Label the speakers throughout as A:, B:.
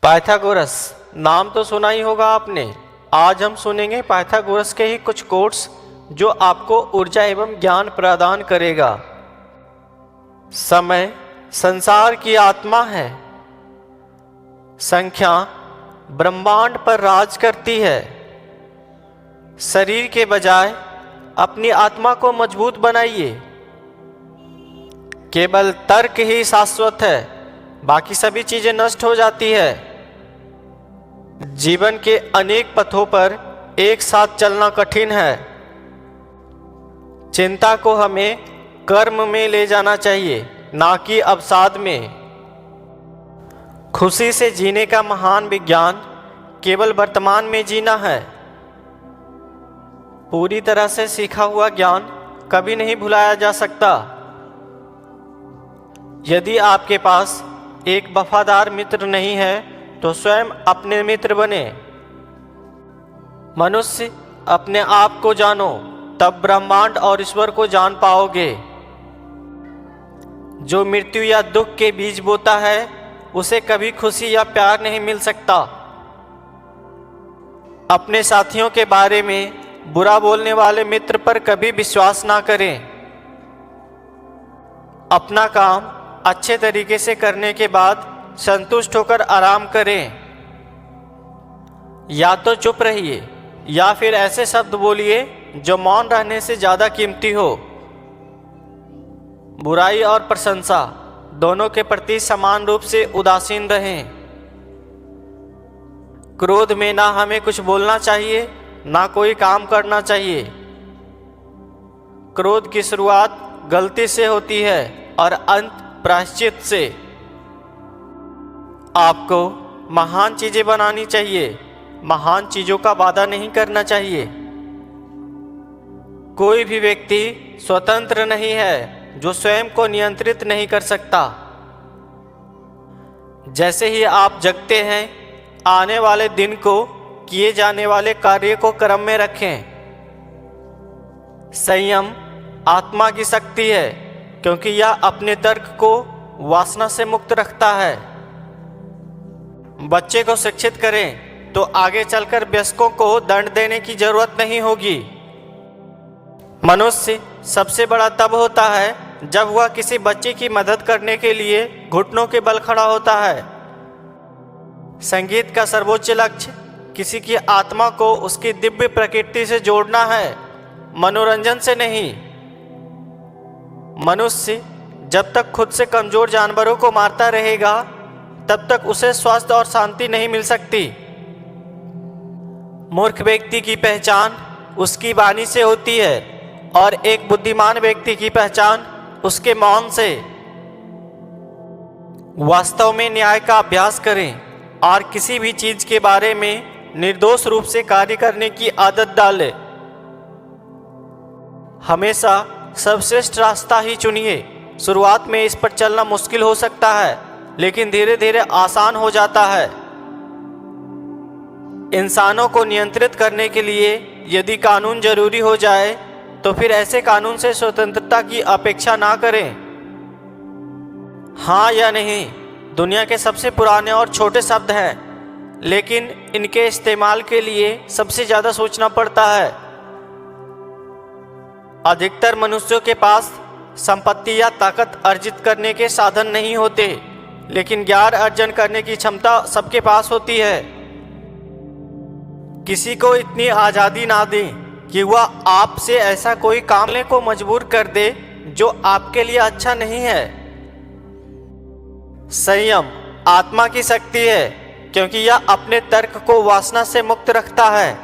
A: Pythagoras नाम तो सुना ही होगा आपने। आज हम सुनेंगे पाइथागोरस के ही कुछ कोट्स जो आपको ऊर्जा एवं ज्ञान प्रदान करेगा। समय संसार की आत्मा है। संख्या ब्रह्मांड पर राज करती है। शरीर के बजाय अपनी आत्मा को मजबूत बनाइए। केवल तर्क ही शाश्वत है, बाकी सभी चीजें नष्ट हो जाती है। जीवन के अनेक पथों पर एक साथ चलना कठिन है। चिंता को हमें कर्म में ले जाना चाहिए, ना कि अवसाद में। खुशी से जीने का महान विज्ञान केवल वर्तमान में जीना है। पूरी तरह से सीखा हुआ ज्ञान कभी नहीं भुलाया जा सकता। यदि आपके पास एक वफादार मित्र नहीं है तो स्वयं अपने मित्र बने। मनुष्य अपने आप को जानो, तब ब्रह्मांड और ईश्वर को जान पाओगे। जो मृत्यु या दुख के बीज बोता है उसे कभी खुशी या प्यार नहीं मिल सकता। अपने साथियों के बारे में बुरा बोलने वाले मित्र पर कभी विश्वास ना करें। अपना काम अच्छे तरीके से करने के बाद संतुष्ट होकर आराम करें। या तो चुप रहिए या फिर ऐसे शब्द बोलिए जो मौन रहने से ज्यादा कीमती हो। बुराई और प्रशंसा दोनों के प्रति समान रूप से उदासीन रहें। क्रोध में ना हमें कुछ बोलना चाहिए, ना कोई काम करना चाहिए। क्रोध की शुरुआत गलती से होती है और अंत प्रायश्चित से। आपको महान चीजें बनानी चाहिए, महान चीजों का वादा नहीं करना चाहिए। कोई भी व्यक्ति स्वतंत्र नहीं है जो स्वयं को नियंत्रित नहीं कर सकता। जैसे ही आप जगते हैं, आने वाले दिन को, किए जाने वाले कार्य को क्रम में रखें। संयम आत्मा की शक्ति है, क्योंकि यह अपने तर्क को वासना से मुक्त रखता है। बच्चे को शिक्षित करें तो आगे चलकर वयस्कों को दंड देने की जरूरत नहीं होगी। मनुष्य सबसे बड़ा तब होता है जब वह किसी बच्चे की मदद करने के लिए घुटनों के बल खड़ा होता है। संगीत का सर्वोच्च लक्ष्य किसी की आत्मा को उसकी दिव्य प्रकृति से जोड़ना है, मनोरंजन से नहीं। मनुष्य जब तक खुद से कमजोर जानवरों को मारता रहेगा, तब तक उसे स्वास्थ्य और शांति नहीं मिल सकती। मूर्ख व्यक्ति की पहचान उसकी वाणी से होती है और एक बुद्धिमान व्यक्ति की पहचान उसके मौन से। वास्तव में न्याय का अभ्यास करें और किसी भी चीज के बारे में निर्दोष रूप से कार्य करने की आदत डालें। हमेशा सर्वश्रेष्ठ रास्ता ही चुनिए। शुरुआत में इस पर चलना मुश्किल हो सकता है, लेकिन धीरे धीरे आसान हो जाता है। इंसानों को नियंत्रित करने के लिए यदि कानून जरूरी हो जाए तो फिर ऐसे कानून से स्वतंत्रता की अपेक्षा ना करें। हाँ या नहीं दुनिया के सबसे पुराने और छोटे शब्द हैं, लेकिन इनके इस्तेमाल के लिए सबसे ज्यादा सोचना पड़ता है। अधिकतर मनुष्यों के पास संपत्ति या ताकत अर्जित करने के साधन नहीं होते, लेकिन ज्ञान अर्जन करने की क्षमता सबके पास होती है। किसी को इतनी आजादी ना दें कि वह आपसे ऐसा कोई काम करने को मजबूर कर दे जो आपके लिए अच्छा नहीं है। संयम आत्मा की शक्ति है, क्योंकि यह अपने तर्क को वासना से मुक्त रखता है।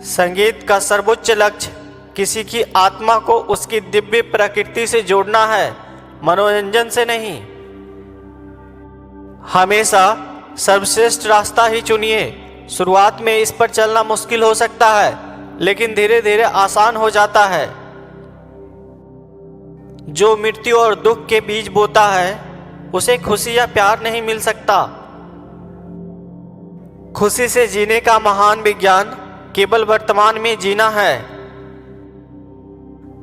A: संगीत का सर्वोच्च लक्ष्य किसी की आत्मा को उसकी दिव्य प्रकृति से जोड़ना है, मनोरंजन से नहीं। हमेशा सर्वश्रेष्ठ रास्ता ही चुनिए। शुरुआत में इस पर चलना मुश्किल हो सकता है, लेकिन धीरे धीरे आसान हो जाता है। जो मृत्यु और दुख के बीज बोता है उसे खुशी या प्यार नहीं मिल सकता। खुशी से जीने का महान विज्ञान केवल वर्तमान में जीना है।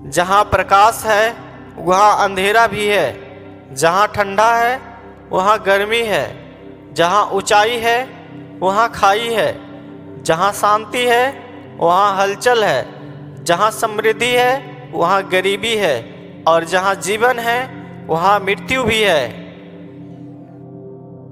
A: जहां प्रकाश है वहां अंधेरा भी है, जहां ठंडा है वहाँ गर्मी है। जहाँ ऊंचाई है वहाँ खाई है। जहाँ शांति है वहाँ हलचल है। जहाँ समृद्धि है वहाँ गरीबी है, और जहाँ जीवन है वहाँ मृत्यु भी है।